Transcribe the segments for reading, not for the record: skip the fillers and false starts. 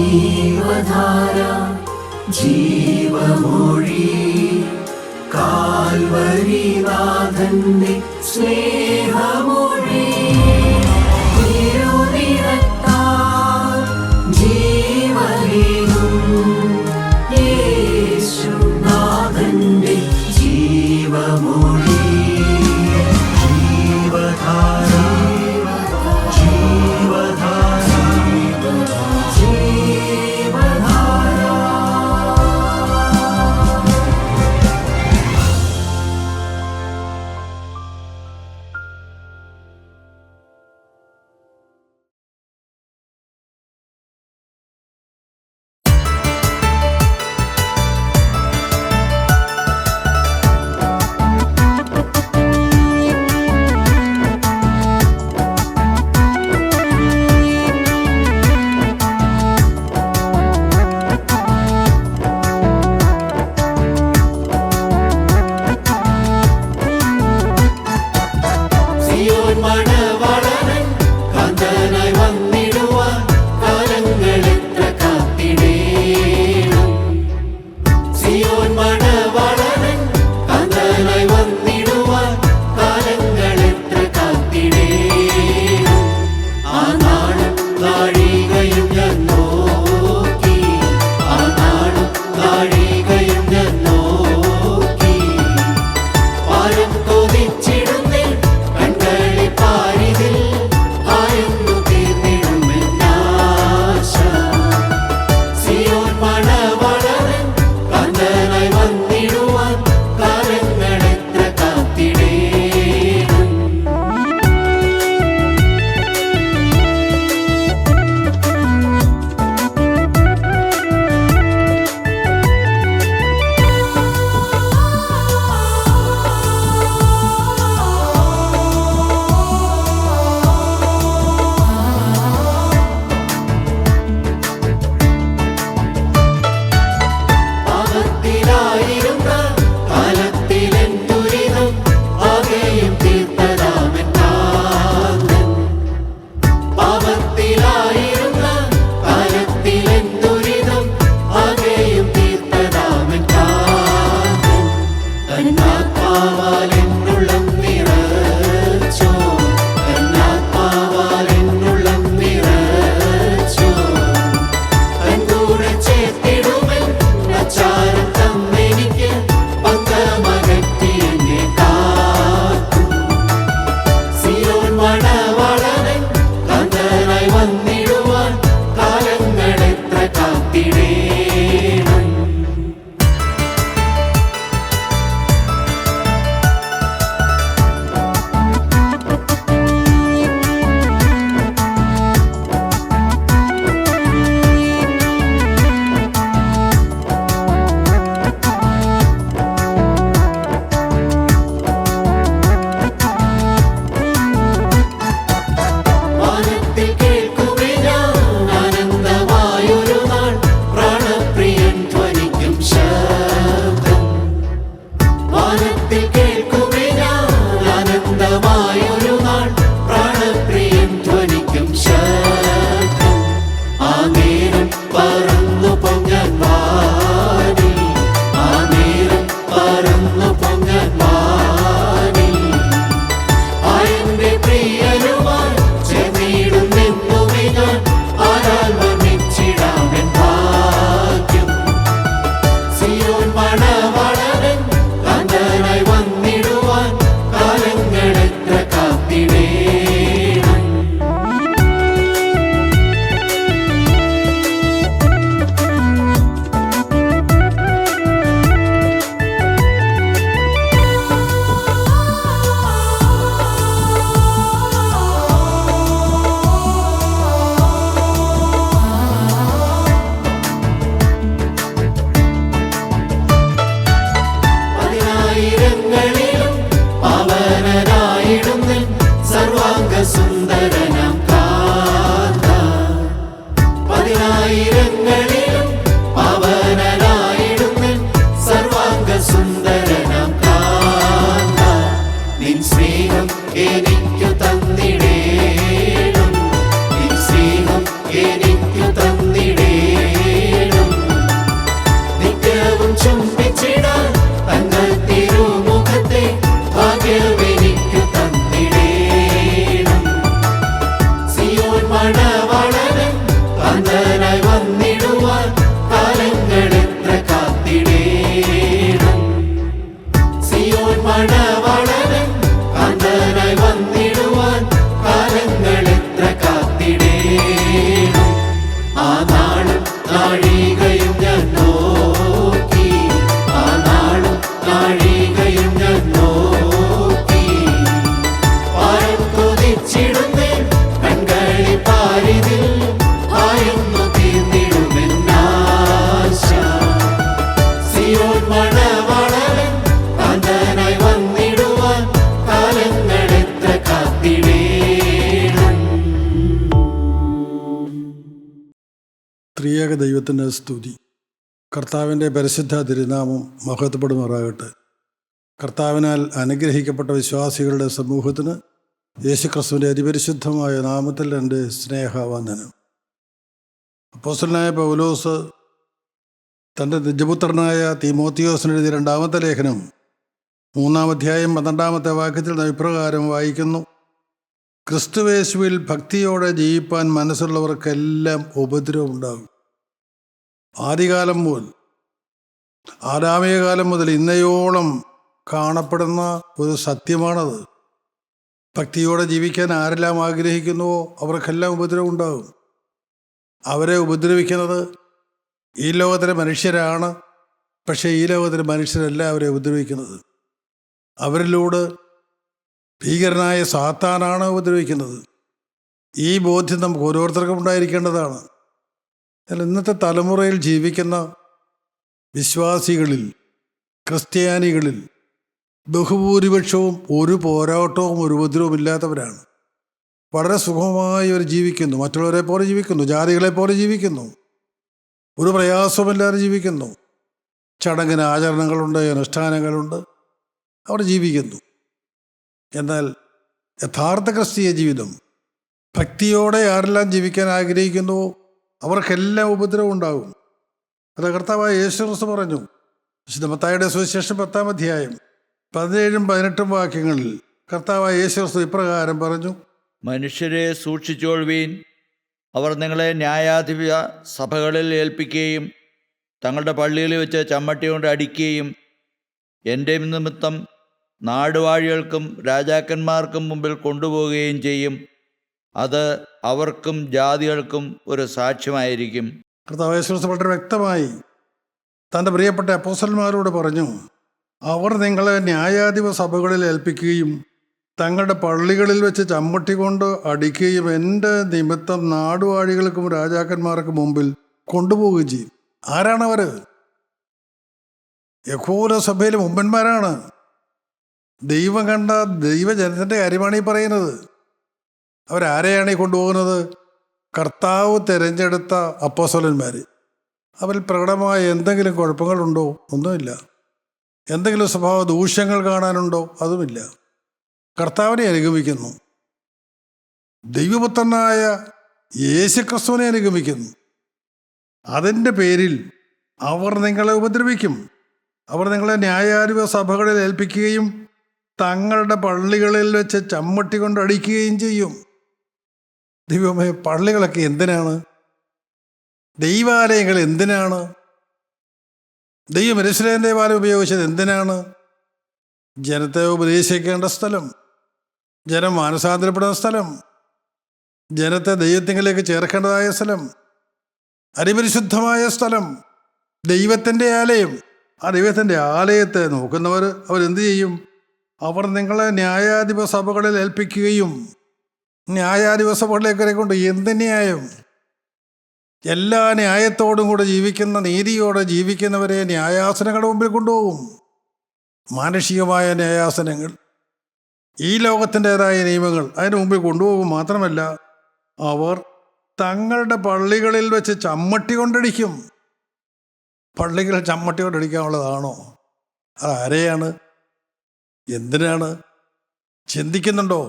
ജീവധാര ജീവമൊഴി കാൽവരിനാഥന്റെ സ്നേഹമൊഴി തിരുനിറത്താൽ ജീവനേകും യേശുനാഥന്റെ ജീവമൊഴി ജീവധാര ജീവധാര ജീവധാര. എനിക്കു തന്നിടേണം ത്രിയേക ദൈവത്തിൻ്റെ സ്തുതി. കർത്താവിൻ്റെ പരിശുദ്ധ തിരുനാമം മഹത്വപ്പെടുമാറാകട്ടെ. കർത്താവിനാൽ അനുഗ്രഹിക്കപ്പെട്ട വിശ്വാസികളുടെ സമൂഹത്തിന് യേശുക്രിസ്തുവിൻ്റെ അതിപരിശുദ്ധമായ നാമത്തിൽ എൻ്റെ സ്നേഹവന്ദനം. അപ്പോസ്തലനായ പൗലോസ് തൻ്റെ നിജപുത്രനായ തീമോത്തിയോസിന് എഴുതിയ 2-ാമത്തെ ലേഖനം 3-ാം അധ്യായം 12-ാമത്തെ വാക്യത്തിൽ നാം ഇപ്രകാരം വായിക്കുന്നു: ക്രിസ്തുവേശുവിൽ ഭക്തിയോടെ ജീവിപ്പാൻ മനസ്സുള്ളവർക്കെല്ലാം ഉപദ്രവമുണ്ടാകും. ആദികാലം മുതൽ, ആദാമിക കാലം മുതൽ ഇന്നയോളം കാണപ്പെടുന്ന ഒരു സത്യമാണത്. ഭക്തിയോടെ ജീവിക്കാൻ ആരെല്ലാം ആഗ്രഹിക്കുന്നുവോ അവർക്കെല്ലാം ഉപദ്രവം ഉണ്ടാകും. അവരെ ഉപദ്രവിക്കുന്നത് ഈ ലോകത്തിലെ മനുഷ്യരാണ്. പക്ഷേ ഈ ലോകത്തിലെ മനുഷ്യരല്ല അവരെ ഉപദ്രവിക്കുന്നത്. അവരിലൂടെ ഭീകരനായ സാത്താനാണ് ഉപദ്രവിക്കുന്നത്. ഈ ബോധ്യം നമുക്ക് ഓരോരുത്തർക്കും ഉണ്ടായിരിക്കേണ്ടതാണ്. എന്നാൽ ഇന്നത്തെ തലമുറയിൽ ജീവിക്കുന്ന വിശ്വാസികളിൽ, ക്രിസ്ത്യാനികളിൽ ബഹുഭൂരിപക്ഷവും ഒരു പോരാട്ടവും ഒരു ഉപദ്രവവും ഇല്ലാത്തവരാണ്. വളരെ സുഖമായി അവർ ജീവിക്കുന്നു, മറ്റുള്ളവരെ പോലെ ജീവിക്കുന്നു, ജാതികളെ പോലെ ജീവിക്കുന്നു, ഒരു പ്രയാസവുമില്ലാതെ ജീവിക്കുന്നു. ചടങ്ങിന് ആചരണങ്ങളുണ്ട്, അനുഷ്ഠാനങ്ങളുണ്ട്, അവർ ജീവിക്കുന്നു. എന്നാൽ യഥാർത്ഥ ക്രിസ്തീയ ജീവിതം, ഭക്തിയോടെ ആരെല്ലാം ജീവിക്കാൻ ആഗ്രഹിക്കുന്നുവോ അവർക്കെല്ലാം ഉപദ്രവം ഉണ്ടാകും. അത് കർത്താവായ യേശുക്രിസ്തു പറഞ്ഞു. വിശുദ്ധ മത്തായിയുടെ സുവിശേഷം 10-ാം അധ്യായം 17-18 വാക്യങ്ങളിൽ കർത്താവായ യേശുക്രിസ്തു ഇപ്രകാരം പറഞ്ഞു: മനുഷ്യരെ സൂക്ഷിച്ചോൾവീൻ, അവർ നിങ്ങളെ ന്യായാധിപ സഭകളിൽ ഏൽപ്പിക്കുകയും തങ്ങളുടെ പള്ളിയിൽ വെച്ച് ചമ്മട്ടി കൊണ്ട് അടിക്കുകയും എൻ്റെ നിമിത്തം നാടുവാഴികൾക്കും രാജാക്കന്മാർക്കും മുമ്പിൽ കൊണ്ടുപോവുകയും ചെയ്യും. അത് അവർക്കും ജാതികൾക്കും ഒരു സാക്ഷ്യമായിരിക്കും. കർത്താവ് യേശുക്രിസ്തു വളരെ വ്യക്തമായി തൻ്റെ പ്രിയപ്പെട്ട അപ്പോസ്തലന്മാരോട് പറഞ്ഞു: അവർ നിങ്ങളെ ന്യായാധിപ സഭകളിൽ ഏൽപ്പിക്കുകയും തങ്ങളുടെ പള്ളികളിൽ വെച്ച് ചമ്മട്ടി കൊണ്ട് അടിക്കുകയും എൻ്റെ നിമിത്തം നാടുവാഴികൾക്കും രാജാക്കന്മാർക്കും മുമ്പിൽ കൊണ്ടുപോവുകയും ചെയ്യും. ആരാണവർ? യഹൂദ സഭയിലെ മുമ്പന്മാരാണ്. ദൈവം കണ്ട ദൈവജനത്തിൻ്റെ കാര്യമാണ് ഈ പറയുന്നത്. അവരാരെയാണ് ഈ കൊണ്ടുപോകുന്നത്? കർത്താവ് തിരഞ്ഞെടുത്ത അപ്പോസ്തലന്മാർ. അവരിൽ പ്രകടമായ എന്തെങ്കിലും കുഴപ്പങ്ങളുണ്ടോ? ഒന്നുമില്ല. എന്തെങ്കിലും സ്വഭാവ ദൂഷ്യങ്ങൾ കാണാനുണ്ടോ? അതുമില്ല. കർത്താവിനെ അനുഗമിക്കുന്നു, ദൈവപുത്രനായ യേശുക്രിസ്തുവിനെ അനുഗമിക്കുന്നു. അതിൻ്റെ പേരിൽ അവർ നിങ്ങളെ ഉപദ്രവിക്കും. അവർ നിങ്ങളെ ന്യായാധിപ സഭകളിൽ ഏൽപ്പിക്കുകയും തങ്ങളുടെ പള്ളികളിൽ വെച്ച് ചമ്മട്ടി കൊണ്ട് അടിക്കുകയും ചെയ്യും. ദൈവമേ, പള്ളികളൊക്കെ എന്തിനാണ്? ദൈവാലയങ്ങൾ എന്തിനാണ്? ദൈവം യെരൂശലേം ദേവാലയം ഉപയോഗിച്ചത് എന്തിനാണ്? ജനത്തെ ഉപദേശിക്കേണ്ട സ്ഥലം, ജനം മാനസാന്തരപ്പെടുന്ന സ്ഥലം, ജനത്തെ ദൈവത്തിലേക്ക് ചേർക്കേണ്ടതായ സ്ഥലം, അതിപരിശുദ്ധമായ സ്ഥലം, ദൈവത്തിൻ്റെ ആലയം. ആ ദൈവത്തിൻ്റെ ആലയത്തെ നോക്കുന്നവർ അവരെന്ത് ചെയ്യും? അവർ നിങ്ങളെ ന്യായാധിപ സഭകളിൽ ഏൽപ്പിക്കുകയും, ന്യായാധിപ സഭകളിലേക്ക് കൊണ്ട് എന്ത് ന്യായം? എല്ലാ ന്യായത്തോടും കൂടെ ജീവിക്കുന്ന, നീതിയോടെ ജീവിക്കുന്നവരെ ന്യായാസനങ്ങളുടെ മുമ്പിൽ കൊണ്ടുപോകും. മാനുഷികമായ ന്യായാസനങ്ങൾ, ഈ ലോകത്തിൻ്റെതായ നിയമങ്ങൾ അതിന് മുമ്പിൽ കൊണ്ടുപോകും. മാത്രമല്ല, അവർ തങ്ങളുടെ പള്ളികളിൽ വെച്ച് ചമ്മട്ടി കൊണ്ടടിക്കും. പള്ളികളിൽ ചമ്മട്ടി കൊണ്ടടിക്കാനുള്ളതാണോ? അതാരെയാണ്? എന്തിനാണ്? ചിന്തിക്കുന്നുണ്ടോ?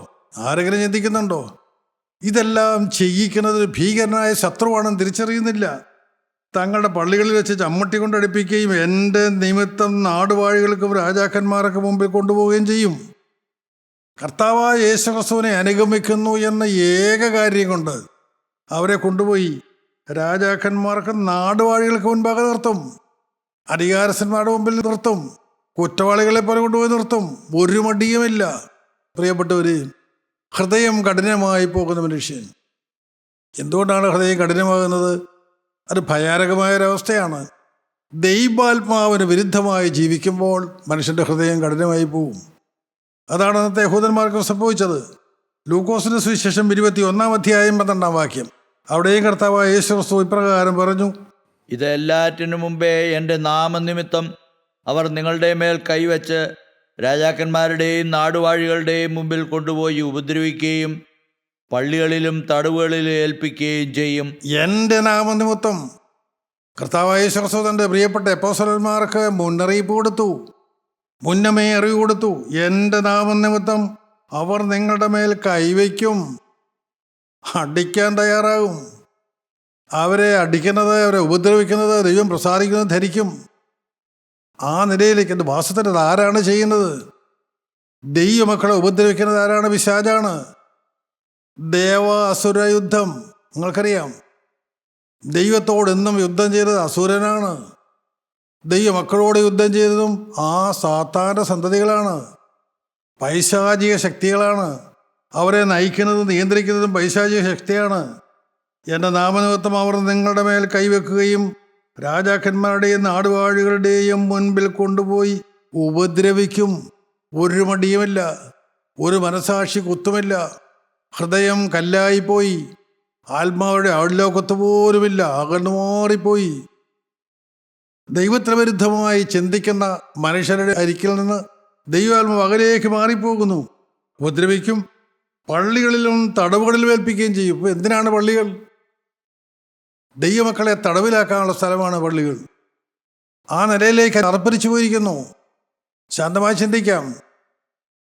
ആരെങ്കിലും ചിന്തിക്കുന്നുണ്ടോ? ഇതെല്ലാം ചെയ്യിക്കുന്നത് ഭീകരനായ ശത്രുവാണെന്ന് തിരിച്ചറിയുന്നില്ല. തങ്ങളുടെ പള്ളികളിൽ വെച്ച് ചമ്മട്ടി കൊണ്ടടിപ്പിക്കുകയും എൻ്റെ നിമിത്തം നാടുവാഴികൾക്കും രാജാക്കന്മാർക്കും മുമ്പിൽ കൊണ്ടുപോവുകയും ചെയ്യും. കർത്താവായ യേശുക്രിസ്തുവിനെ അനുഗമിക്കുന്നു എന്ന ഏക കാര്യം കൊണ്ട് അവരെ കൊണ്ടുപോയി രാജാക്കന്മാർക്കും നാടുവാഴികൾക്ക് മുൻപാകെ നിർത്തും, അധികാരസ്ഥന്മാരുടെ മുമ്പിൽ നിർത്തും, കുറ്റവാളികളെ പോലെ കൊണ്ടുപോയി നിർത്തും. ഒരു മടിയുമില്ല. പ്രിയപ്പെട്ടവർ, ഹൃദയം കഠിനമായി പോകുന്ന മനുഷ്യൻ. എന്തുകൊണ്ടാണ് ഹൃദയം കഠിനമാകുന്നത്? അത് ഭയാനകമായൊരവസ്ഥയാണ്. ദൈവാത്മാവിന് വിരുദ്ധമായി ജീവിക്കുമ്പോൾ മനുഷ്യൻ്റെ ഹൃദയം കഠിനമായി പോവും. അതാണ് അന്നത്തെ യഹൂദന്മാർക്ക് സംഭവിച്ചത്. ലൂക്കോസിന്റെ സുവിശേഷം 21-ാം അധ്യായം 12-ാം വാക്യം. അവിടെയും കർത്താവായ യേശുക്രിസ്തു ഇപ്രകാരം പറഞ്ഞു: ഇതെല്ലാറ്റിനു മുമ്പേ എൻ്റെ നാമനിമിത്തം അവർ നിങ്ങളുടെ മേൽ കൈവച്ച് രാജാക്കന്മാരുടെയും നാടുവാഴികളുടെയും മുമ്പിൽ കൊണ്ടുപോയി ഉപദ്രവിക്കുകയും പള്ളികളിലും തടവുകളിലും ഏൽപ്പിക്കുകയും ചെയ്യും. എൻ്റെ നാമനിമിത്തം കർത്താവായ യേശു തൻ്റെ പ്രിയപ്പെട്ട അപ്പോസ്തലന്മാർക്ക് മുന്നറിയിപ്പ് കൊടുത്തു, മുന്നമേ അറിവ് കൊടുത്തു. എൻ്റെ നാമനിമിത്തം അവർ നിങ്ങളുടെ മേൽ കൈവയ്ക്കും, അടിക്കാൻ തയ്യാറാകും. അവരെ അടിക്കുന്നത്, അവരെ ഉപദ്രവിക്കുന്നത് ദൈവം പ്രസാദിക്കുന്നത് ധരിക്കും. ആ നിലയിലേക്ക് എൻ്റെ വാസത്തിൻ്റെ ആരാണ് ചെയ്യുന്നത്? ദൈവമക്കളെ ഉപദ്രവിക്കുന്നത് ആരാണ്? പിശാചാണ്. ദേവ അസുര യുദ്ധം നിങ്ങൾക്കറിയാം. ദൈവത്തോട് എന്നും യുദ്ധം ചെയ്തത് അസുരനാണ്. ദൈവമക്കളോട് യുദ്ധം ചെയ്തതും ആ സാത്താൻ്റെ സന്തതികളാണ്, പൈശാചിക ശക്തികളാണ്. അവരെ നയിക്കുന്നതും നിയന്ത്രിക്കുന്നതും പൈശാചിക ശക്തിയാണ്. എൻ്റെ നാമനിമിത്തം അവർ നിങ്ങളുടെ മേൽ കൈവെക്കുകയും രാജാക്കന്മാരുടെയും നാടുവാഴികളുടെയും മുൻപിൽ കൊണ്ടുപോയി ഉപദ്രവിക്കും. ഒരു മടിയുമില്ല, ഒരു മനസാക്ഷി കുത്തുമില്ല. ഹൃദയം കല്ലായിപ്പോയി, ആത്മാവുടെ ആളിലോക്കത്ത് പോലുമില്ല, അകന്നു മാറിപ്പോയി. ദൈവത്തിന് വിരുദ്ധമായി ചിന്തിക്കുന്ന മനുഷ്യരുടെ അരിക്കിൽ നിന്ന് ദൈവാത്മാവ് അകലേക്ക് മാറിപ്പോകുന്നു. ഉപദ്രവിക്കും, പള്ളികളിലും തടവുകളിലും ഏൽപ്പിക്കുകയും ചെയ്യും. ഇപ്പോൾ എന്തിനാണ് പള്ളികൾ? ദൈവമക്കളെ തടവിലാക്കാനുള്ള സ്ഥലമാണ് പള്ളികൾ. ആ നിലയിലേക്ക് അർപ്പരിച്ചു പോയിരിക്കുന്നു. ശാന്തമായി ചിന്തിക്കാം.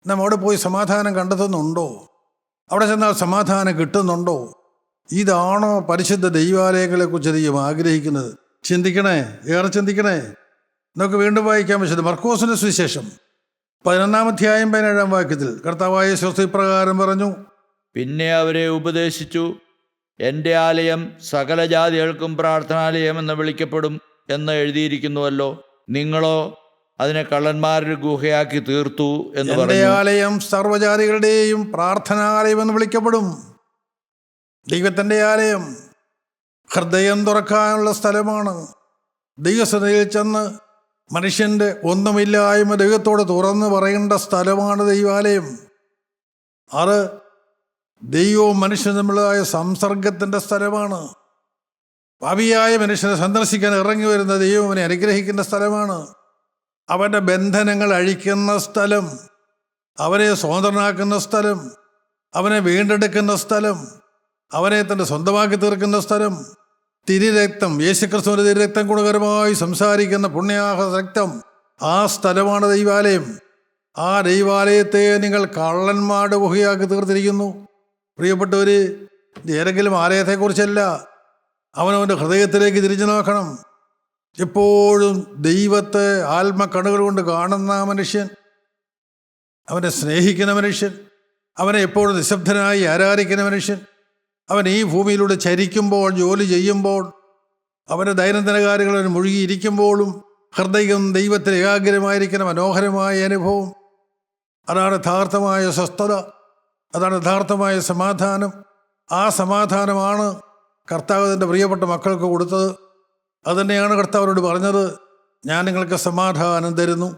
നാം അവിടെ പോയി സമാധാനം കണ്ടെത്തുന്നുണ്ടോ? അവിടെ ചെന്നാൽ സമാധാനം കിട്ടുന്നുണ്ടോ? ഇതാണോ പരിശുദ്ധ ദൈവാലയങ്ങളെക്കുറിച്ച് ദൈവം ആഗ്രഹിക്കുന്നത്? ചിന്തിക്കണേ, ഏറെ ചിന്തിക്കണേ. നമുക്ക് വീണ്ടും വായിക്കാൻ വിശുദ്ധ മർക്കോസിന്റെ സുവിശേഷം 11-ാം അധ്യായം 17-ാം വാക്യത്തിൽ കർത്താവായ യേശു ഇപ്രകാരം പറഞ്ഞു: പിന്നെ അവരെ ഉപദേശിച്ചു, എൻ്റെ ആലയം സകല ജാതികൾക്കും പ്രാർത്ഥനാലയം എന്ന് വിളിക്കപ്പെടും എന്ന് എഴുതിയിരിക്കുന്നുവല്ലോ, നിങ്ങളോ അതിനെ കള്ളന്മാരുടെ ഗുഹയാക്കി തീർത്തു എന്ന് എൻ്റെ പറഞ്ഞു. ആലയം സർവ്വജാതികളുടെയും പ്രാർത്ഥനാലയം എന്ന് വിളിക്കപ്പെടും. ദൈവത്തിൻ്റെ ആലയം ഹൃദയം തുറക്കാനുള്ള സ്ഥലമാണ്. ദൈവസന്നിധിയിൽ ചെന്ന് മനുഷ്യൻ്റെ ഒന്നുമില്ലായ്മ ദൈവത്തോട് തുറന്ന് പറയേണ്ട സ്ഥലമാണ് ദൈവാലയം. അത് ദൈവവും മനുഷ്യനും തമ്മിലായ സംസർഗത്തിൻ്റെ സ്ഥലമാണ്. പാപിയായ മനുഷ്യനെ സന്ദർശിക്കാൻ ഇറങ്ങി വരുന്ന ദൈവം അവനെ അനുഗ്രഹിക്കുന്ന സ്ഥലമാണ്. അവൻ്റെ ബന്ധനങ്ങൾ അഴിക്കുന്ന സ്ഥലം, അവനെ സ്വതന്ത്രനാക്കുന്ന സ്ഥലം, അവനെ വീണ്ടെടുക്കുന്ന സ്ഥലം, അവനെ തൻ്റെ സ്വന്തമാക്കി തീർക്കുന്ന സ്ഥലം. തിരുരക്തം, യേശുക്രിസ്തുവിൻ്റെ തിരുരക്തം ഗുണകരമായി സംസാരിക്കുന്ന പുണ്യാഹ രക്തം, ആ സ്ഥലമാണ് ദൈവാലയം. ആ ദൈവാലയത്തെ നിങ്ങൾ കള്ളന്മാരുടെ ഗുഹയാക്കി തീർത്തിരിക്കുന്നു. പ്രിയപ്പെട്ടവർ, ഏതെങ്കിലും ആലയത്തെക്കുറിച്ചല്ല, അവനവൻ്റെ ഹൃദയത്തിലേക്ക് തിരിഞ്ഞു നോക്കണം. എപ്പോഴും ദൈവത്തെ ആത്മക്കണ്ണുകൾ കൊണ്ട് കാണുന്ന മനുഷ്യൻ, അവനെ സ്നേഹിക്കുന്ന മനുഷ്യൻ, അവനെ എപ്പോഴും നിശബ്ദനായി ആരാധിക്കുന്ന മനുഷ്യൻ, അവൻ ഈ ഭൂമിയിലൂടെ ചരിക്കുമ്പോൾ, ജോലി ചെയ്യുമ്പോൾ, അവൻ്റെ ദൈനംദിന കാര്യങ്ങളിൽ മുഴുകിയിരിക്കുമ്പോഴും ഹൃദയം ദൈവത്തിൽ ഏകാഗ്രമായിരിക്കുന്ന മനോഹരമായ അനുഭവം. അതാണ് യഥാർത്ഥമായ സ്വസ്ഥത, അതാണ് യഥാർത്ഥമായ സമാധാനം. ആ സമാധാനമാണ് കർത്താവ് തൻ്റെ പ്രിയപ്പെട്ട മക്കൾക്ക് കൊടുത്തത്. അതുതന്നെയാണ് കർത്താവിനോട് പറഞ്ഞത്: ഞാൻ നിങ്ങൾക്ക് സമാധാനം തരുന്നു.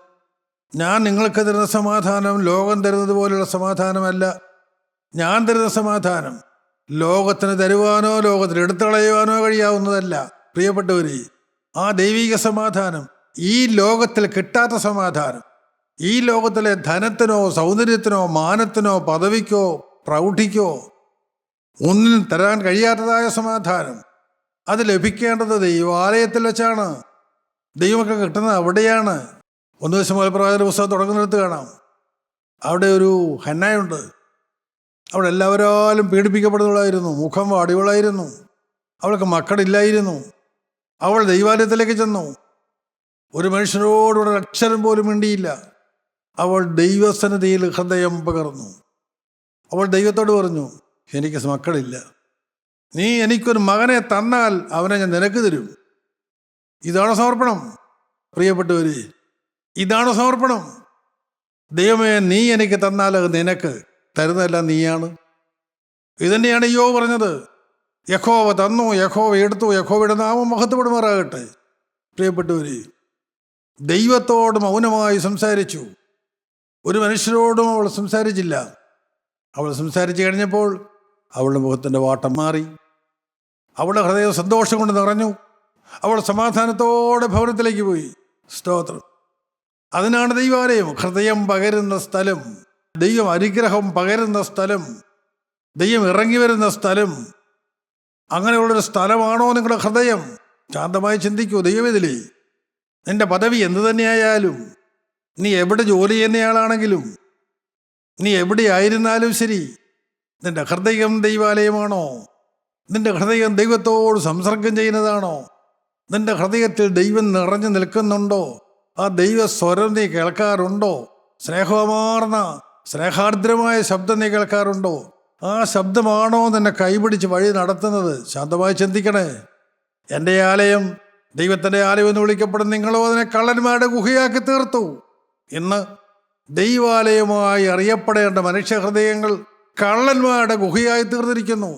ഞാൻ നിങ്ങൾക്ക് തരുന്ന സമാധാനം ലോകം തരുന്നത് പോലെയുള്ള സമാധാനമല്ല. ഞാൻ തരുന്ന സമാധാനം ലോകത്തിന് തരുവാനോ ലോകത്തിന് എടുത്തുകളയുവാനോ കഴിയാവുന്നതല്ല. പ്രിയപ്പെട്ടവർ, ആ ദൈവിക സമാധാനം, ഈ ലോകത്തിൽ കിട്ടാത്ത സമാധാനം, ഈ ലോകത്തിലെ ധനത്തിനോ സൗന്ദര്യത്തിനോ മാനത്തിനോ പദവിക്കോ പ്രൗഢിക്കോ ഒന്നിനും തരാൻ കഴിയാത്തതായ സമാധാനം, അത് ലഭിക്കേണ്ടത് ദൈവാലയത്തിൽ വെച്ചാണ്. ദൈവമൊക്കെ കിട്ടുന്നത് അവിടെയാണ്. 1 ദിവസം പ്രവാചകന്റെ പുസ്തകം തുടങ്ങുന്നിടത്ത് കാണാം, അവിടെ ഒരു ഹന്നായുണ്ട്. അവിടെ എല്ലാവരാലും പീഡിപ്പിക്കപ്പെടുന്നവളായിരുന്നു, മുഖം വാടികളായിരുന്നു, അവൾക്ക് മക്കളില്ലായിരുന്നു. അവൾ ദൈവാലയത്തിലേക്ക് ചെന്നു. ഒരു മനുഷ്യനോടുള്ള അക്ഷരം പോലും മിണ്ടിയില്ല. അവൾ ദൈവസന്നിധിയിൽ ഹൃദയം പകർന്നു. അവൾ ദൈവത്തോട് പറഞ്ഞു: എനിക്ക് മക്കളില്ല, നീ എനിക്കൊരു മകനെ തന്നാൽ അവനെ ഞാൻ നിനക്ക് തരും. ഇതാണ് സമർപ്പണം. പ്രിയപ്പെട്ടവർ, ഇതാണ് സമർപ്പണം. ദൈവമേ, നീ എനിക്ക് തന്നാൽ അത് നിനക്ക്, തരുന്നതെല്ലാം നീയാണ്. ഇതന്നെയാണ് യോബ് പറഞ്ഞത്: യഹോവ തന്നു, യഹോവ എടുത്തു, യഹോവയുടെ നാമം മഹത്വപ്പെടുമാറാകട്ടെ. പ്രിയപ്പെട്ടവർ, ദൈവത്തോട് മൗനമായി സംസാരിച്ചു. ഒരു മനുഷ്യരോടും അവൾ സംസാരിച്ചില്ല. അവൾ സംസാരിച്ചു കഴിഞ്ഞപ്പോൾ അവളുടെ മുഖത്തിൻ്റെ വാട്ടം മാറി. അവളുടെ ഹൃദയം സന്തോഷം കൊണ്ട് നിറഞ്ഞു. അവൾ സമാധാനത്തോടെ ഭവനത്തിലേക്ക് പോയി. സ്തോത്രം. അതിനാണ് ദൈവാലയം, ഹൃദയം പകരുന്ന സ്ഥലം, ദൈവം അനുഗ്രഹം പകരുന്ന സ്ഥലം. ദൈവം ഇറങ്ങി വരുന്ന സ്ഥലം, അങ്ങനെയുള്ളൊരു സ്ഥലമാണോ നിങ്ങളുടെ ഹൃദയം? ശാന്തമായി ചിന്തിക്കൂ. ദൈവത്തിലേ, നിന്റെ പദവി എന്തു തന്നെയായാലും, നീ എവിടെ ജോലി ചെയ്യുന്നയാളാണെങ്കിലും, നീ എവിടെയായിരുന്നാലും ശരി, നിന്റെ ഹൃദയം ദൈവാലയമാണോ? നിന്റെ ഹൃദയം ദൈവത്തോട് സംസർഗം ചെയ്യുന്നതാണോ? നിന്റെ ഹൃദയത്തിൽ ദൈവം നിറഞ്ഞു നിൽക്കുന്നുണ്ടോ? ആ ദൈവ സ്വരം നീ കേൾക്കാറുണ്ടോ? സ്നേഹമാർന്ന സ്നേഹാർദ്രമായ ശബ്ദം നീ കേൾക്കാറുണ്ടോ? ആ ശബ്ദമാണോ നിന്നെ കൈപിടിച്ച് വഴി നടത്തുന്നത്? ശാന്തമായി ചിന്തിക്കണേ. എൻ്റെ ആലയം, ദൈവത്തിൻ്റെ ആലയം എന്ന് വിളിക്കപ്പെടുന്ന നിങ്ങളോ അതിനെ കള്ളന്മാരുടെ ഗുഹയാക്കി തീർത്തു. ഇന്ന് ദൈവാലയമായി അറിയപ്പെടേണ്ട മനുഷ്യഹൃദയങ്ങൾ കള്ളന്മാരുടെ ഗുഹയായി തീർന്നിരിക്കുന്നു.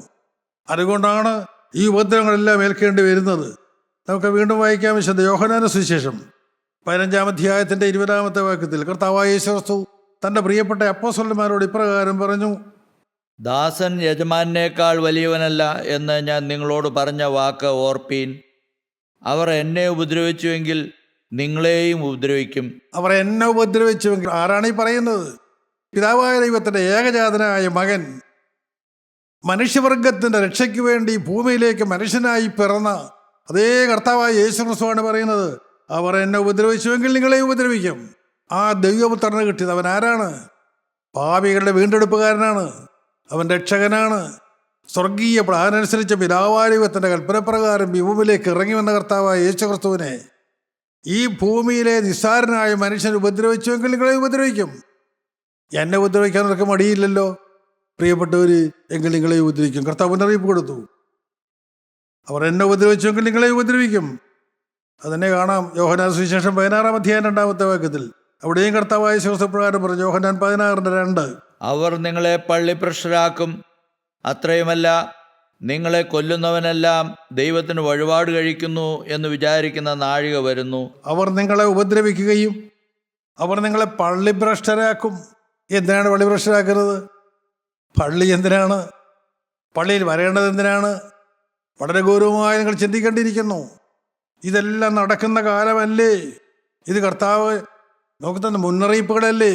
അതുകൊണ്ടാണ് ഈ ഉപദ്രവങ്ങളെല്ലാം ഏൽക്കേണ്ടി വരുന്നത്. നമുക്ക് വീണ്ടും വായിക്കാം വിശുദ്ധ യോഹന്നാന്റെ സുവിശേഷം 15-ാം അധ്യായത്തിൻ്റെ 20-ാമത്തെ വാക്യത്തിൽ കർത്താവായ യേശു ക്രിസ്തു തൻ്റെ പ്രിയപ്പെട്ട അപ്പോസ്തലന്മാരോട് ഇപ്രകാരം പറഞ്ഞു: ദാസൻ യജമാനേക്കാൾ വലിയവനല്ല എന്ന് ഞാൻ നിങ്ങളോട് പറഞ്ഞ വാക്ക് ഓർപ്പീൻ. അവർ എന്നെ ഉപദ്രവിച്ചുവെങ്കിൽ നിങ്ങളെയും ഉപദ്രവിക്കും. അവർ എന്നെ ഉപദ്രവിച്ചുവെങ്കിൽ, ആരാണ് ഈ പറയുന്നത്? പിതാവായ ദൈവത്തിൻ്റെ ഏകജാതനായ മകൻ മനുഷ്യവർഗത്തിൻ്റെ രക്ഷയ്ക്ക് വേണ്ടി ഭൂമിയിലേക്ക് മനുഷ്യനായി പിറന്ന അതേ കർത്താവായ യേശു ക്രിസ്തുവാണ് പറയുന്നത്, അവർ എന്നെ ഉപദ്രവിച്ചുവെങ്കിൽ നിങ്ങളെയും ഉപദ്രവിക്കും. ആ ദൈവപുത്രനെ കിട്ടിയത് അവൻ ആരാണ്? പാപികളുടെ വീണ്ടെടുപ്പുകാരനാണ്. അവൻ രക്ഷകനാണ്. സ്വർഗീയ പ്ലാനനുസരിച്ച് പിതാവായ ദൈവത്തിൻ്റെ കൽപ്പനപ്രകാരം ഭൂമിയിലേക്ക് ഇറങ്ങി വന്ന കർത്താവായ യേശു ക്രിസ്തുവിനെ ഈ ഭൂമിയിലെ നിസ്സാരനായ മനുഷ്യൻ ഉപദ്രവിച്ചുവെങ്കിൽ നിങ്ങളെ ഉപദ്രവിക്കും. എന്നെ ഉപദ്രവിക്കാൻ നിനക്ക് മടിയില്ലല്ലോ പ്രിയപ്പെട്ടവർ, എങ്കിൽ നിങ്ങളെ ഉപദ്രവിക്കും. കർത്താവ് മുന്നറിയിപ്പ് കൊടുത്തു. അവർ എന്നെ ഉപദ്രവിച്ചുവെങ്കിൽ നിങ്ങളെ ഉപദ്രവിക്കും. അതന്നെ കാണാം യോഹന്നാൻ സുവിശേഷം 16-ാം അധ്യായം 2-ാമത്തെ വാക്യത്തിൽ. അവിടെയും കർത്താവായ യേശു പ്രകാരം പറഞ്ഞു. യോഹന്നാൻ 16:2. അവർ നിങ്ങളെ പള്ളിഭ്രഷ്ടരാക്കും. അത്രയുമല്ല, നിങ്ങളെ കൊല്ലുന്നവനെല്ലാം ദൈവത്തിന് വഴിപാട് കഴിക്കുന്നു എന്ന് വിചാരിക്കുന്ന നാഴിക വരുന്നു. അവർ നിങ്ങളെ ഉപദ്രവിക്കുകയും അവർ നിങ്ങളെ പള്ളിഭ്രഷ്ടരാക്കും. എന്തിനാണ് പള്ളിഭ്രഷ്ടരാക്കുന്നത്? പള്ളി എന്തിനാണ്? പള്ളിയിൽ വരേണ്ടത് എന്തിനാണ്? വളരെ ഗൗരവമായി നിങ്ങൾ ചിന്തിക്കേണ്ടിയിരിക്കുന്നു. ഇതെല്ലാം നടക്കുന്ന കാലമല്ലേ? ഇത് കർത്താവ് നമുക്ക് തന്ന മുന്നറിയിപ്പുകളല്ലേ?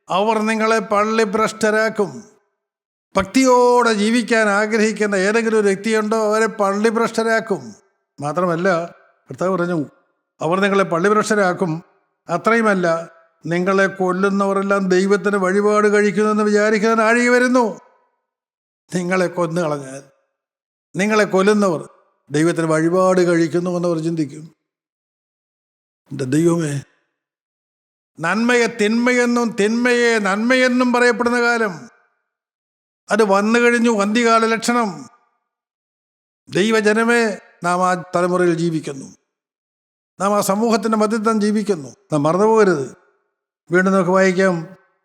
അവർ നിങ്ങളെ പള്ളിഭ്രഷ്ടരാക്കും. ഭക്തിയോടെ ജീവിക്കാൻ ആഗ്രഹിക്കുന്ന ഏതെങ്കിലും ഒരു വ്യക്തിയുണ്ടോ? അവരെ പള്ളിഭ്രഷ്ടരാക്കും. മാത്രമല്ല, കർത്താവ് പറഞ്ഞു അവർ നിങ്ങളെ പള്ളിഭ്രഷ്ടരാക്കും. അത്രയുമല്ല, നിങ്ങളെ കൊല്ലുന്നവരെല്ലാം ദൈവത്തിന് വഴിപാട് കഴിക്കുന്നെന്ന് വിചാരിക്കുന്ന നാഴിക വരുന്നു. നിങ്ങളെ കൊന്നു കളഞ്ഞാൽ നിങ്ങളെ കൊല്ലുന്നവർ ദൈവത്തിന് വഴിപാട് കഴിക്കുന്നു എന്നവർ ചിന്തിക്കും. എൻ്റെ ദൈവമേ, നന്മയെ തിന്മയെന്നും തിന്മയെ നന്മയെന്നും പറയപ്പെടുന്ന കാലം അത് വന്നു കഴിഞ്ഞു. അന്ത്യകാല ലക്ഷണം. ദൈവജനമേ, നാം ആ തലമുറയിൽ ജീവിക്കുന്നു. നാം ആ സമൂഹത്തിൻ്റെ മധ്യത്തിൽ ജീവിക്കുന്നു. നാം മറന്നുപോകരുത്. വീണ്ടും നമുക്ക് വായിക്കാം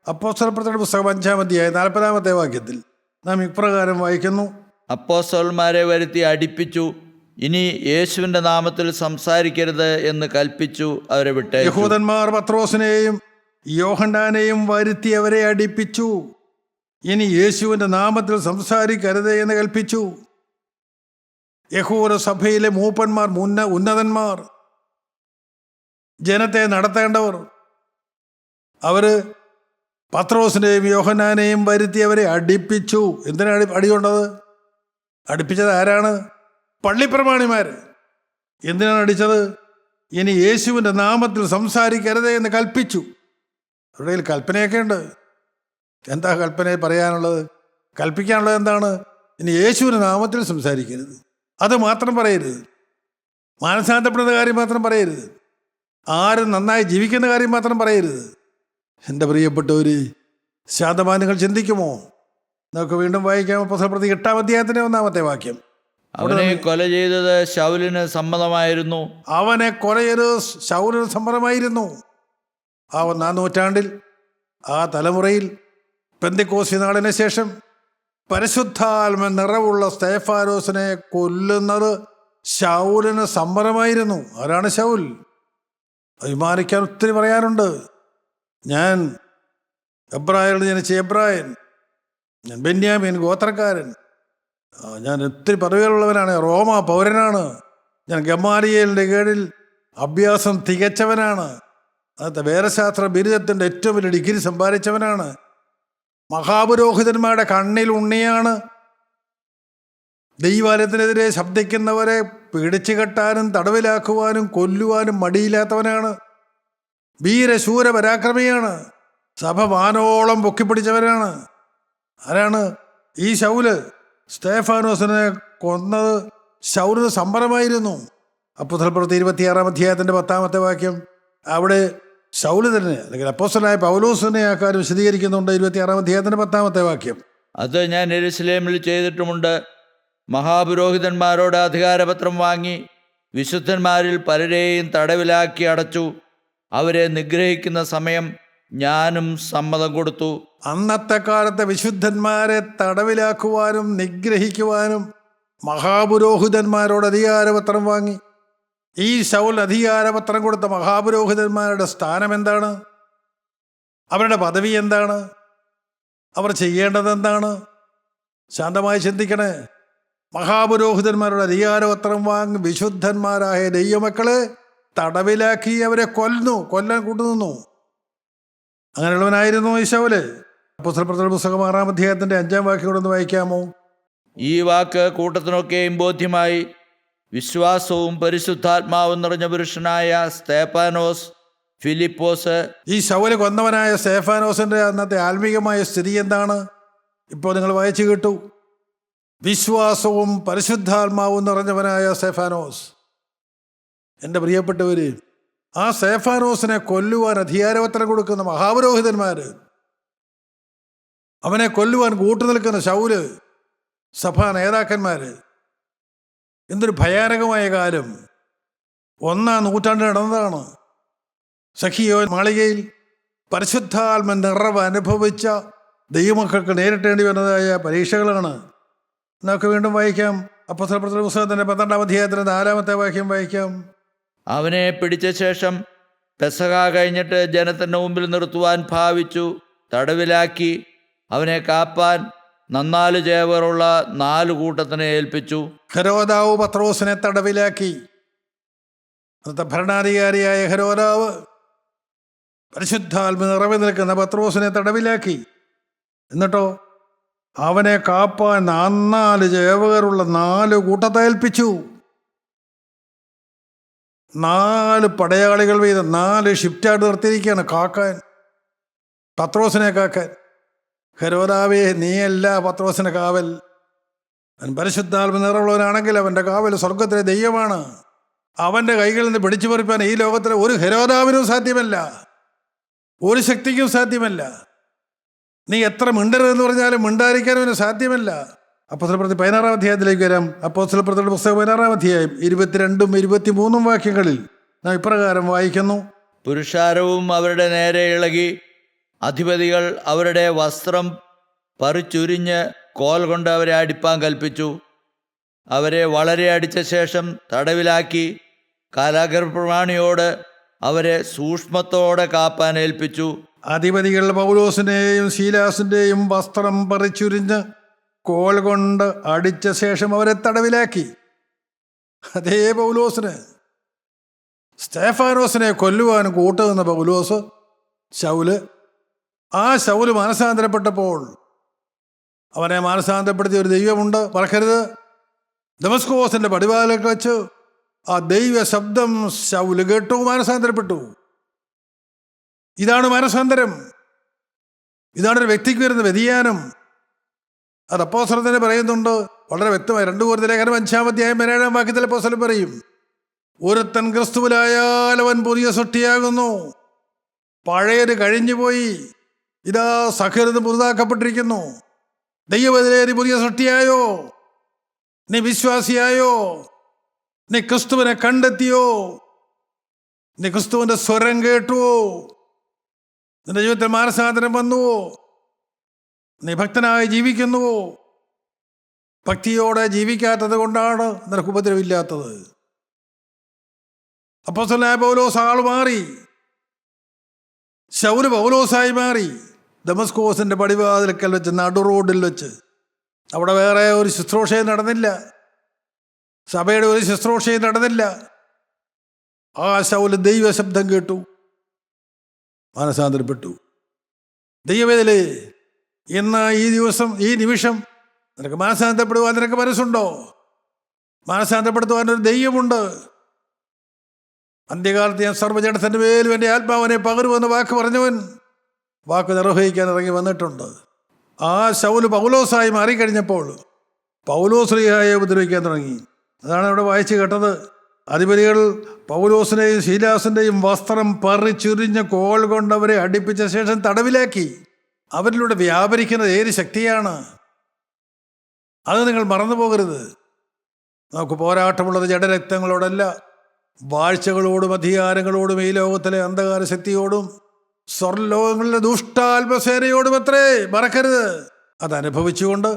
അപ്പോസ്തലപ്രവൃത്തികളുടെ പുസ്തകം 5-ാം അധ്യായം 40-ാമത്തെ വാക്യത്തിൽ നാം ഇപ്രകാരം വായിക്കുന്നു: അപ്പോസ്തലന്മാരെ വരുത്തി അടിപ്പിച്ചു. ഇനി യേശുവിൻ്റെ നാമത്തിൽ സംസാരിക്കരുത് എന്ന് കൽപ്പിച്ചു അവരെ വിട്ടു. യഹൂദന്മാർ പത്രോസിനെയും യോഹന്നാനെയും വരുത്തി അവരെ അടിപ്പിച്ചു. ഇനി യേശുവിൻ്റെ നാമത്തിൽ സംസാരിക്കരുത് എന്ന് കൽപ്പിച്ചു. യഹൂദ സഭയിലെ മൂപ്പന്മാർ, ഉന്നതന്മാർ, ജനത്തെ നടത്തേണ്ടവർ, അവര് പത്രോസിനെയും യോഹന്നാനെയും വരുത്തി അവരെ അടിപ്പിച്ചു. എന്തിനാണ് അടികൊണ്ടത്? അടുപ്പിച്ചത് ആരാണ്? പള്ളിപ്രമാണിമാർ. എന്തിനാണ് അടിച്ചത്? ഇനി യേശുവിൻ്റെ നാമത്തിൽ സംസാരിക്കരുത് എന്ന് കൽപ്പിച്ചു. അവരുടെ കൽപ്പനയൊക്കെ ഉണ്ട്. എന്താ കൽപ്പന പറയാനുള്ളത്? കൽപ്പിക്കാനുള്ളത് എന്താണ്? ഇനി യേശുവിൻ്റെ നാമത്തിൽ സംസാരിക്കരുത്. അത് മാത്രം പറയരുത്. മാനസാന്തപ്പെടുന്ന കാര്യം മാത്രം പറയരുത്. ആരും നന്നായി ജീവിക്കുന്ന കാര്യം മാത്രം പറയരുത്. എൻ്റെ പ്രിയപ്പെട്ടവർ, ശാന്തമായി നിങ്ങൾ ചിന്തിക്കുമോ? നമുക്ക് വീണ്ടും വായിക്കാം അപ്പോസ്തലപ്രവൃത്തി 8-ാം അധ്യായത്തിൻ്റെ 1-ാമത്തെ വാക്യം. അവനെ കൊല ചെയ്തത് ശൗലിന് സമ്മതമായിരുന്നു. അവനെ കൊല ചെയ്തത് ശൗലിന് സമ്മതമായിരുന്നു. ആ 1-ാം നൂറ്റാണ്ടിൽ, ആ തലമുറയിൽ, പെന്തക്കോസ്ത് നാളിന് ശേഷം പരിശുദ്ധാത്മ നിറവുള്ള സ്തെഫാനോസിനെ കൊല്ലുന്നത് ശൗലിന് സമ്മതമായിരുന്നു. ആരാണ് ശൗൽ? അഭിമാനിക്കാൻ ഒത്തിരി പറയാനുണ്ട്. ഞാൻ എബ്രായരിൽ ജനിച്ച എബ്രായൻ, ഞാൻ ബെന്യാമീൻ ഗോത്രക്കാരൻ, ഞാൻ ഒത്തിരി പദവികളുള്ളവനാണ്, റോമ പൗരനാണ്, ഞാൻ ഗമാലിയേലിൻ്റെ കീഴിൽ അഭ്യാസം തികച്ചവനാണ്, അന്നത്തെ വേദശാസ്ത്ര ബിരുദത്തിൻ്റെ ഏറ്റവും വലിയ ഡിഗ്രി സമ്പാദിച്ചവനാണ്, മഹാപുരോഹിതന്മാരുടെ കണ്ണിൽ ഉണ്ണിയാണ്, ദൈവാലയത്തിനെതിരെ ശബ്ദിക്കുന്നവരെ പിടിച്ചു കെട്ടാനും തടവിലാക്കുവാനും കൊല്ലുവാനും മടിയില്ലാത്തവനാണ്. വീരശൂര പരാക്രമിയാണ്. സഭ വാനോളം പൊക്കിപ്പിടിച്ചവരാണ്. ആരാണ് ഈ ശൗല്? സ്തേഫാനോസിനെ കൊന്നത് ശൗലിന് സമ്മതമായിരുന്നു. അപ്പോസ്തലപ്രവൃത്തി 26-ാം അധ്യായത്തിൻ്റെ 10-ാമത്തെ വാക്യം. അവിടെ ശൗല് തന്നെ, അല്ലെങ്കിൽ അപ്പോസ്തലനായ പൗലോസിനെ ആ കാര്യം വിശദീകരിക്കുന്നുണ്ട്. 26-ാം അധ്യായത്തിൻ്റെ 10-ാമത്തെ വാക്യം. അത് ഞാൻ യെരൂശലേമിൽ ചെയ്തിട്ടുമുണ്ട്. മഹാപുരോഹിതന്മാരോട് അധികാരപത്രം വാങ്ങി വിശുദ്ധന്മാരിൽ പലരെയും തടവിലാക്കി അടച്ചു. അവരെ നിഗ്രഹിക്കുന്ന സമയം ഞാനും സമ്മതം കൊടുത്തു. അന്നത്തെ കാലത്തെ വിശുദ്ധന്മാരെ തടവിലാക്കുവാനും നിഗ്രഹിക്കുവാനും മഹാപുരോഹിതന്മാരോട് അധികാരപത്രം വാങ്ങി. ഈ ശൗൽ അധികാരപത്രം കൊടുത്ത മഹാപുരോഹിതന്മാരുടെ സ്ഥാനം എന്താണ്? അവരുടെ പദവി എന്താണ്? അവർ ചെയ്യേണ്ടത് എന്താണ്? ശാന്തമായി ചിന്തിക്കണേ. മഹാപുരോഹിതന്മാരുടെ അധികാരപത്രം വാങ്ങി വിശുദ്ധന്മാരായ ദൈവമക്കളെ തടവിലാക്കി അവരെ കൊല്ലാൻ കൂട്ടുനിന്നു. അങ്ങനെയുള്ളവനായിരുന്നു ഈ ശൗല്. അപ്പോസ്തലപ്രവൃത്തിയുടെ പുസ്തകം 6-ാം അധ്യായത്തിൻ്റെ 5-ാം വാക്യം കൂടെ ഒന്ന് വായിക്കാമോ? ഈ വാക്ക് കൂട്ടത്തിനൊക്കെയും ബോധ്യമായി. വിശ്വാസവും പരിശുദ്ധാത്മാവും നിറഞ്ഞ പുരുഷനായ സ്തേഫാനോസ്, ഫിലിപ്പോസ്. ഈ ശൗല് കൊന്നവനായ സ്തേഫാനോസിന്റെ അന്നത്തെ ആത്മീകമായ സ്ഥിതി എന്താണ്? ഇപ്പോൾ നിങ്ങൾ വായിച്ചു കേട്ടു. വിശ്വാസവും പരിശുദ്ധാത്മാവും നിറഞ്ഞവനായ സ്തേഫാനോസ്. എൻ്റെ പ്രിയപ്പെട്ടവര്, ആ സ്തേഫാനോസിനെ കൊല്ലുവാൻ അധികാരപത്രം കൊടുക്കുന്ന മഹാപുരോഹിതന്മാർ, അവനെ കൊല്ലുവാൻ കൂട്ടുനിൽക്കുന്ന ശൗല്, സഭാ നേതാക്കന്മാർ. എന്തൊരു ഭയാനകമായ കാര്യം! 1-ാം നൂറ്റാണ്ടിൽ നടന്നതാണ്. സഖിയോ മാളികയിൽ പരിശുദ്ധാത്മ നിറവ് അനുഭവിച്ച ദൈവമക്കൾക്ക് നേരിട്ടേണ്ടി വന്നതായ പരീക്ഷകളാണ്. നമുക്ക് വീണ്ടും വായിക്കാം. അപ്പോസ്തലപ്രവൃത്തിയുടെ പുസ്തകത്തിൻ്റെ 12-ാം അധ്യായത്തിൻ്റെ 4-ാമത്തെ വാക്യം വായിക്കാം. അവനെ പിടിച്ച ശേഷം പെസഹ കഴിഞ്ഞിട്ട് ജനത്തിൻ്റെ മുമ്പിൽ നിർത്തുവാൻ ഭാവിച്ചു. തടവിലാക്കി അവനെ കാപ്പാൻ 4 ചേവറുള്ള 4 കൂട്ടത്തിനെ ഏൽപ്പിച്ചു. ഹെരോദാവ് പത്രോസിനെ തടവിലാക്കി. അന്നത്തെ ഭരണാധികാരിയായ ഹെരോദാവ് പരിശുദ്ധാത്മ നിറവ് നിൽക്കുന്ന പത്രോസിനെ തടവിലാക്കി. എന്നിട്ടോ അവനെ കാപ്പാൻ 4 ചേവകരുള്ള 4 കൂട്ടത്തെ ഏൽപ്പിച്ചു. 4 പടയാളികൾ വീതം 4 ഷിഫ്റ്റായിട്ട് നിർത്തിയിരിക്കുകയാണ് കാക്കാൻ, പത്രോസിനെ കാക്കാൻ. ഹെരോദാവേ, നീയല്ല പത്രോസിന് കാവൽ. അവൻ പരിശുദ്ധാത്മ നിറവുള്ളവനാണെങ്കിൽ അവൻ്റെ കാവൽ സ്വർഗത്തിലെ ദൈവമാണ്. അവൻ്റെ കൈകളിൽ നിന്ന് പിടിച്ചു പറിപ്പാൻ ഈ ലോകത്തിലെ ഒരു ഹെരോദാവിനും സാധ്യമല്ല, ഒരു ശക്തിക്കും സാധ്യമല്ല. നീ എത്ര മിണ്ടരുതെന്ന് പറഞ്ഞാലും മിണ്ടാതിരിക്കാനും അവന് സാധ്യമല്ല. അപ്പോസ്തലപ്രവൃത്തി 16-ാം അധ്യായത്തിലേക്ക് വരാം. അപ്പോസ്തലപ്രവൃത്തിയുടെ പുസ്തകം 16-ാം അധ്യായം 22-ഉം 23-ഉം വാക്യങ്ങളിൽ നാം ഇപ്രകാരം വായിക്കുന്നു. പുരുഷാരവും അവരുടെ നേരെ ഇളകി. അധിപതികൾ അവരുടെ വസ്ത്രം പറിച്ചുരിഞ്ഞ് കോൽ കൊണ്ട് അവരെ അടിപ്പാൻ കൽപ്പിച്ചു. അവരെ വളരെ അടിച്ച ശേഷം തടവിലാക്കി കാരാഗൃഹപ്രമാണിയോട് അവരെ സൂക്ഷ്മത്തോടെ കാപ്പാൻ ഏൽപ്പിച്ചു. അധിപതികൾ പൗലോസിൻ്റെയും ശീലാസിൻ്റെയും വസ്ത്രം പറിച്ചുരിഞ്ഞ് കോൽ കൊണ്ട് അടിച്ച ശേഷം അവരെ തടവിലാക്കി. അതേ പൗലോസിന്, സ്തേഫാനോസിനെ കൊല്ലുവാൻ കൂട്ടുനിന്ന പൗലോസ്, ശൗല്, ആ ശൗല് മാനസാന്തരപ്പെട്ടപ്പോൾ അവനെ മാനസാന്തരപ്പെടുത്തിയ ഒരു ദൈവമുണ്ട്, മറക്കരുത്. ദമസ്കോസിന്റെ പടിവാതിലൊക്കെ വെച്ച് ആ ദൈവ ശബ്ദം ശൗല് കേട്ടു, മാനസാന്തരപ്പെട്ടു. ഇതാണ് മാനസാന്തരം. ഇതാണ് ഒരു വ്യക്തിക്ക് വരുന്ന വ്യതിയാനം. അത് അപ്പോസ്തലൻ പറയുന്നുണ്ട് വളരെ വ്യക്തമായി. 2 കൊരിന്ത്യർ ലേഖനം 5-ാം അധ്യായം 17-ാം വാക്യത്തിൽ അപ്പോസ്തലൻ പറയും, ഒരുത്തൻ ക്രിസ്തുവിലായാൽ അവൻ പുതിയ സൃഷ്ടിയാകുന്നു, പഴയത് കഴിഞ്ഞുപോയി, ഇതാ സകലതും പുതുതാക്കപ്പെട്ടിരിക്കുന്നു. ദൈവത്തിലെ നീ പുതിയ സൃഷ്ടിയായോ? നീ വിശ്വാസിയായോ? നീ ക്രിസ്തുവിനെ കണ്ടെത്തിയോ? നീ ക്രിസ്തുവിന്റെ സ്വരം കേട്ടുവോ? നിന്റെ ജീവിതത്തിൽ മാനസാന്തരം വന്നുവോ? നീ ഭക്തനായി ജീവിക്കുന്നുവോ? ഭക്തിയോടെ ജീവിക്കാത്തത് കൊണ്ടാണ് നിനക്ക് ഉപദ്രവമില്ലാത്തത്. അപ്പോസ്തലനായ പൗലോസ് ആൾ മാറി. ശൗല് പൗലോസായി മാറി. ദമസ്കോസിന്റെ പടിവാതിൽക്കൽ വെച്ച്, നടു റോഡിൽ വെച്ച്. അവിടെ വേറെ ഒരു ശുശ്രൂഷയും നടന്നില്ല, സഭയുടെ ഒരു ശുശ്രൂഷയും നടന്നില്ല. ആ ശൗല് ദൈവശബ്ദം കേട്ടു, മാനസാന്തരപ്പെട്ടു. ദൈവവേദലേ, ഇന്ന് ഈ ദിവസം, ഈ നിമിഷം നിനക്ക് മാനസാന്തരപ്പെടുവാൻ നിനക്ക് മനസ്സുണ്ടോ? മാനസാന്തരപ്പെടുത്തുവാൻ ഒരു ദൈവമുണ്ട്. അന്ത്യകാലത്ത് ഞാൻ സർവ്വജഡത്തിൻ്റെ മേലും എൻ്റെ ആത്മാവിനെ പകരുമെന്ന് വാക്ക് പറഞ്ഞവൻ വാക്ക് നിർവഹിക്കാൻ ഇറങ്ങി വന്നിട്ടുണ്ട്. ആ ശൗല് പൗലോസായി മാറിക്കഴിഞ്ഞപ്പോൾ പൗലോസ്ലീഹായെ ഉപദ്രവിക്കാൻ തുടങ്ങി. അതാണ് ഇവിടെ വായിച്ച് കേട്ടത്. അധിപതികൾ പൗലോസിനെയും ശീലാസിൻ്റെയും വസ്ത്രം പറിച്ചുരിഞ്ഞ കോൽ കൊണ്ട് അവരെ അടിപ്പിച്ച ശേഷം തടവിലാക്കി. അവരിലൂടെ വ്യാപരിക്കുന്നത് ഏത് ശക്തിയാണ്? അത് നിങ്ങൾ മറന്നു പോകരുത്. നമുക്ക് പോരാട്ടമുള്ളത് ജഡരക്തങ്ങളോടല്ല, വാഴ്ചകളോടും അധികാരങ്ങളോടും ഈ ലോകത്തിലെ അന്ധകാര ശക്തിയോടും സ്വർലോകങ്ങളിലെ ദുഷ്ടാത്മസേനയോടും അത്രേ. മറക്കരുത്. അതനുഭവിച്ചുകൊണ്ട്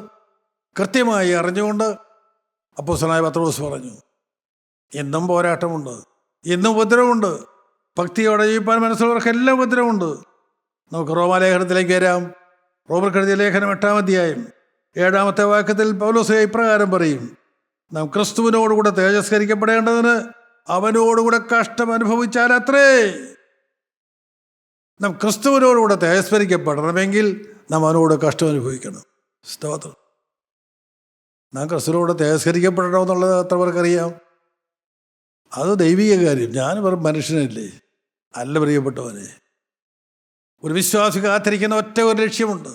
കൃത്യമായി അറിഞ്ഞുകൊണ്ട് അപ്പോസ്തലനായ പത്രോസ് പറഞ്ഞു, എന്നും പോരാട്ടമുണ്ട്, എന്നും ഉപദ്രവമുണ്ട്. ഭക്തിയോടെ ജീവിപ്പാൻ മനസ്സുള്ളവർക്കെല്ലാം ഉപദ്രവമുണ്ട്. നമുക്ക് റോമാലേഖനത്തിലേക്ക് വരാം. റോമർക്കെഴുതിയ ലേഖനം 8-ാം അധ്യായം 7-ാമത്തെ വാക്യത്തിൽ പൗലോസ് ഇപ്രകാരം പറയും, നാം ക്രിസ്തുവിനോടുകൂടെ തേജസ്കരിക്കപ്പെടേണ്ടതിന് അവനോടുകൂടെ കഷ്ടം അനുഭവിച്ചാൽ അത്രേ. നാം ക്രിസ്തുവിനോടുകൂടെ തേജസ്കരിക്കപ്പെടണമെങ്കിൽ നാം അവനോട് കഷ്ടം അനുഭവിക്കണം. സ്തോത്രം. നാം ക്രിസ്തുവിനോട് തേജസ്കരിക്കപ്പെടണമെന്നുള്ളത് എത്ര പേർക്കറിയാം? അത് ദൈവിക കാര്യം. ഞാൻ വെറും മനുഷ്യനല്ലേ? അല്ല പ്രിയപ്പെട്ടവനെ. ഒരു വിശ്വാസി കാത്തിരിക്കുന്ന ഒറ്റ ഒരു ലക്ഷ്യമുണ്ട്.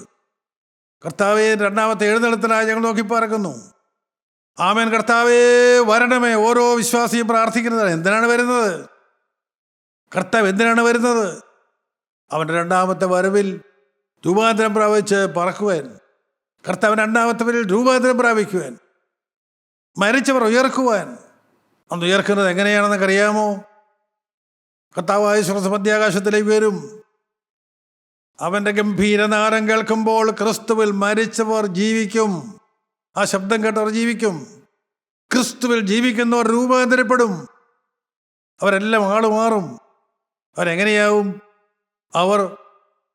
കർത്താവേ, രണ്ടാമത്തെ എഴുന്നള്ളത്തിനായി ഞങ്ങൾ നോക്കി പറക്കുന്നു. ആമേൻ. കർത്താവേ വരണമേ. ഓരോ വിശ്വാസിയും പ്രാർത്ഥിക്കുന്നതാണ്. എന്തിനാണ് വരുന്നത്? കർത്താവ് എന്തിനാണ് വരുന്നത്? അവൻ്റെ രണ്ടാമത്തെ വരവിൽ രൂപാന്തരം പ്രാപിച്ച് പറക്കുവാൻ. കർത്താവ് രണ്ടാമത്തെ വരവിൽ രൂപാന്തരം പ്രാപിക്കുവാൻ, മരിച്ചവർ ഉയർക്കുവാൻ. അന്ന് ഉയർക്കുന്നത് എങ്ങനെയാണെന്നൊക്കെ അറിയാമോ? കർത്താവായ യേശു മധ്യാകാശത്തിലേക്ക് വരും. അവൻ്റെ ഗംഭീരനാദം കേൾക്കുമ്പോൾ ക്രിസ്തുവിൽ മരിച്ചവർ ജീവിക്കും. ആ ശബ്ദം കേട്ടവർ ജീവിക്കും. ക്രിസ്തുവിൽ ജീവിക്കുന്നവർ രൂപാന്തരപ്പെടും. അവരെല്ലാം ആള് മാറും. അവരെങ്ങനെയാവും? അവർ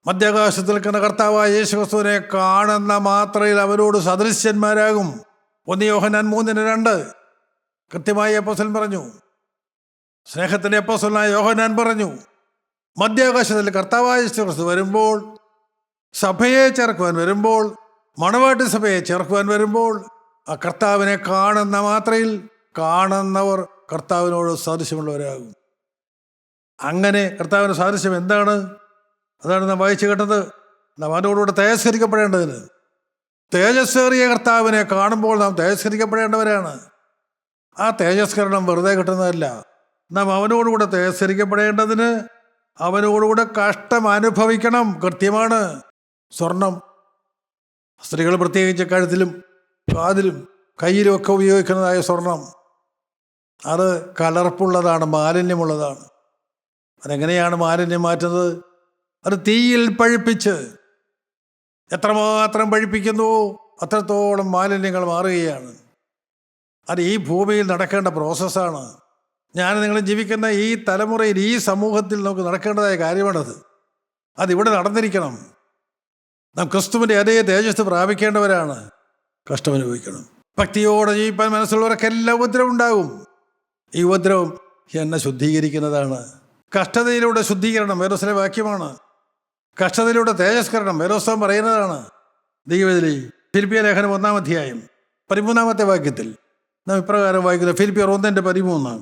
മധ്യാകാശത്തിൽ നിൽക്കുന്ന കർത്താവായ യേശു ക്രിസ്തുവിനെ കാണുന്ന മാത്രയിൽ അവരോട് സദൃശ്യന്മാരാകും. 1 യോഹന്നാൻ 3:2 കൃത്യമായി അപ്പോസ്തലൻ പറഞ്ഞു. സ്നേഹത്തിൻ്റെ അപ്പോസ്തലനായ യോഹന്നാൻ പറഞ്ഞു, മധ്യാകാശത്തിൽ കർത്താവായ യേശു ക്രിസ്തു വരുമ്പോൾ, സഭയെ ചേർക്കുവാൻ വരുമ്പോൾ, മണവാട്ടി സഭയെ ചേർക്കുവാൻ വരുമ്പോൾ, ആ കർത്താവിനെ കാണുന്ന മാത്രയിൽ കാണുന്നവർ കർത്താവിനോട് സാദൃശ്യമുള്ളവരാകും. അങ്ങനെ കർത്താവിൻ്റെ സാദൃശ്യം എന്താണ്? അതാണ് നാം വായിച്ചു കേട്ടത്. നാം അവനോടുകൂടെ തേജസ്കരിക്കപ്പെടേണ്ടതിന്. തേജസ്സേറിയ കർത്താവിനെ കാണുമ്പോൾ നാം തേജസ്കരിക്കപ്പെടേണ്ടവരാണ്. ആ തേജസ്കരണം വെറുതെ കിട്ടുന്നതല്ല. നാം അവനോടുകൂടെ തേജസ്കരിക്കപ്പെടേണ്ടതിന് അവനോടുകൂടെ കഷ്ടം അനുഭവിക്കണം. കൃത്യമാണ്. സ്വർണം സ്ത്രീകൾ പ്രത്യേകിച്ച് കഴുത്തിലും കാതിലും കയ്യിലും ഒക്കെ ഉപയോഗിക്കുന്നതായ സ്വർണം, അത് കലർപ്പുള്ളതാണ്, മാലിന്യമുള്ളതാണ്. അതെങ്ങനെയാണ് മാലിന്യം മാറ്റുന്നത്? അത് തീയിൽ പഴുപ്പിച്ച് എത്രമാത്രം പഴുപ്പിക്കുന്നുവോ അത്രത്തോളം മാലിന്യങ്ങൾ മാറുകയാണ്. അത് ഈ ഭൂമിയിൽ നടക്കേണ്ട പ്രോസസ്സാണ്. ഞാൻ നിങ്ങൾ ജീവിക്കുന്ന ഈ തലമുറയിൽ, ഈ സമൂഹത്തിൽ നമുക്ക് നടക്കേണ്ടതായ കാര്യമാണത്. അതിവിടെ നടന്നിരിക്കണം. നാം ക്രിസ്തുവിൻ്റെ അതേ തേജസ് പ്രാപിക്കേണ്ടവരാണ്. കഷ്ടമനുഭവിക്കണം. ഭക്തിയോടെ ജീവിപ്പാൻ മനസ്സുള്ളവർക്കെല്ലാം ഉപദ്രവം ഉണ്ടാകും. ഈ ഉപദ്രവം എന്നെ ശുദ്ധീകരിക്കുന്നതാണ്. കഷ്ടതയിലൂടെ ശുദ്ധീകരണം വേദോസിലെ വാക്യമാണ്. കഷ്ടതയിലൂടെ തേജസ്കരണം വേദോസ്തവം പറയുന്നതാണ്. ദൈവത്തിലെ ഫിലിപ്പിയ ലേഖനം 1-ാം അധ്യായം 13-ാമത്തെ വാക്യത്തിൽ നാം ഇപ്രകാരം വായിക്കുന്നത്. ഫിലിപ്പിയർ 1:13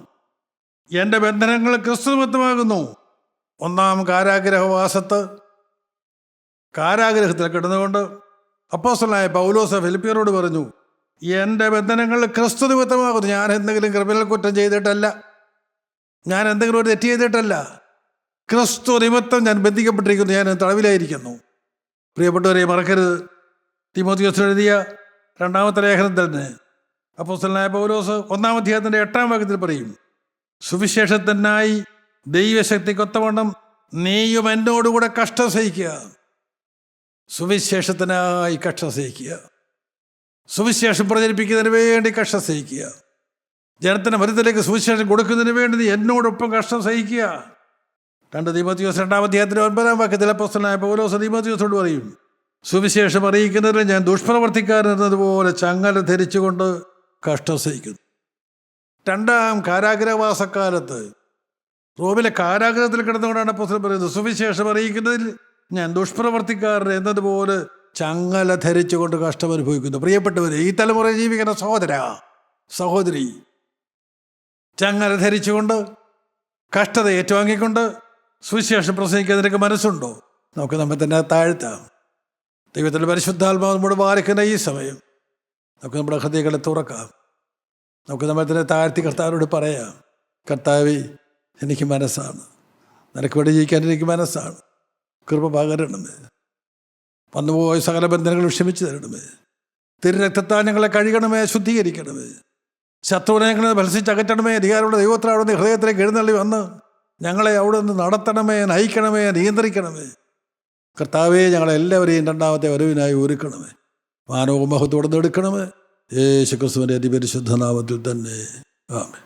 എൻ്റെ ബന്ധനങ്ങൾ ക്രിസ്തു നിമിത്തമാകുന്നു. 1-ാം കാരാഗ്രഹവാസത്ത് കാരാഗ്രഹത്തിൽ കിടന്നുകൊണ്ട് അപ്പോസ്തലനായ പൗലോസ് ഫിലിപ്പിയരോട് പറഞ്ഞു, എൻ്റെ ബന്ധനങ്ങൾ ക്രിസ്തു നിമിത്തമാകുന്നു. ഞാൻ എന്തെങ്കിലും ക്രിമിനൽ കുറ്റം ചെയ്തിട്ടല്ല, ഞാൻ എന്തെങ്കിലും ഒരു തെറ്റ് ചെയ്തിട്ടല്ല. ക്രിസ്തു നിമിത്തം ഞാൻ ബന്ധിക്കപ്പെട്ടിരിക്കുന്നു, ഞാൻ തടവിലായിരിക്കുന്നു. പ്രിയപ്പെട്ടവരെ മറക്കരുത്. തീമോഥെയോസിന് എഴുതിയ 2-ാമത്തെ ലേഖനത്തിൽ തന്നെ അപ്പോസ്തലനായ പൗലോസ് 1-ാം അധ്യായത്തിൻ്റെ 8-ാം വാക്യത്തിൽ പറയും, സുവിശേഷത്തിനായി ദൈവശക്തിക്കൊത്തവണ്ണം നീയും എന്നോടുകൂടെ കഷ്ടം സഹിക്കുക. സുവിശേഷത്തിനായി കഷ്ടം സഹിക്കുക. സുവിശേഷം പ്രചരിപ്പിക്കുന്നതിന് വേണ്ടി കഷ്ടം സഹിക്കുക. ജനത്തിൻ്റെ മരുത്തിലേക്ക് സുവിശേഷം കൊടുക്കുന്നതിന് വേണ്ടി നീ എന്നോടൊപ്പം കഷ്ടം സഹിക്കുക. 2 തീമോഥെയോസ് 2-ാം അധ്യായത്തിൻ്റെ 9-ാം വാക്യത്തിൽ അപ്പോസ്തലനായ പൗലോസ് തീമോഥെയോസോട് പറയും, സുവിശേഷം അറിയിക്കുന്നതിൽ ഞാൻ ദുഷ്പ്രവർത്തിക്കാരൻ എന്നതുപോലെ ചങ്ങല ധരിച്ചുകൊണ്ട് കഷ്ടം സഹിക്കുന്നു. 2-ാം കാരാഗ്രഹവാസക്കാലത്ത് റോമിലെ കാരാഗ്രഹത്തിൽ കിടന്നുകൊണ്ടാണ് അപ്പോസ്തലൻ പറയുന്നത്, സുവിശേഷം അറിയിക്കുന്നതിൽ ഞാൻ ദുഷ്പ്രവർത്തിക്കാരൻ എന്നതുപോലെ ചങ്ങല ധരിച്ചുകൊണ്ട് കഷ്ടം അനുഭവിക്കുന്നു. പ്രിയപ്പെട്ടവർ, ഈ തലമുറ ജീവിക്കുന്ന സഹോദര സഹോദരി, ചങ്ങല ധരിച്ചുകൊണ്ട് കഷ്ടത ഏറ്റുവാങ്ങിക്കൊണ്ട് സുവിശേഷം പ്രസംഗിക്കാൻ നിനക്ക് മനസ്സുണ്ടോ? നമുക്ക് നമ്മെ തന്നെ താഴ്ത്താം. ദൈവത്തിൻ്റെ പരിശുദ്ധാത്മാവ് നമ്മോട് പാലിക്കുന്ന ഈ സമയം നമുക്ക് നമ്മുടെ ഹൃദയങ്ങളെ തുറക്കാം. നമുക്ക് നമ്മളെ തന്നെ താഴ്ത്തി കർത്താവിനോട് പറയാം, കർത്താവേ, എനിക്ക് മനസ്സാണ്, നിനക്ക് വേണ്ടി ജീവിക്കാൻ എനിക്ക് മനസ്സാണ്, കൃപ പകരണമേ, വന്നുപോയ സകല ബന്ധനങ്ങൾ ക്ഷമിച്ചു തരണമേ, തിരുരക്തത്താൽ ഞങ്ങളെ കഴുകണമേ, ശുദ്ധീകരിക്കണമേ, ശത്രുവിനെ ഞങ്ങളെ ഭത്സിച്ചകറ്റണമേ, അധികാരമുള്ള ദൈവത്തിനവിടെ ഹൃദയത്തിലേക്ക് എഴുന്നള്ളി വന്ന് ഞങ്ങളെ അവിടെ നിന്ന് നടത്തണമേ, നയിക്കണമേ, നിയന്ത്രിക്കണമേ. കർത്താവേ, ഞങ്ങളെല്ലാവരെയും രണ്ടാമത്തെ വരവിനായി ഒരുക്കണമേ, മാനവും മഹത്വത്തോടെ എടുക്കണമേ. യേശു ക്രിസ്തുവിൻ്റെ അതിപരിശുദ്ധ നാമത്തിൽ തന്നെ ആമേൻ.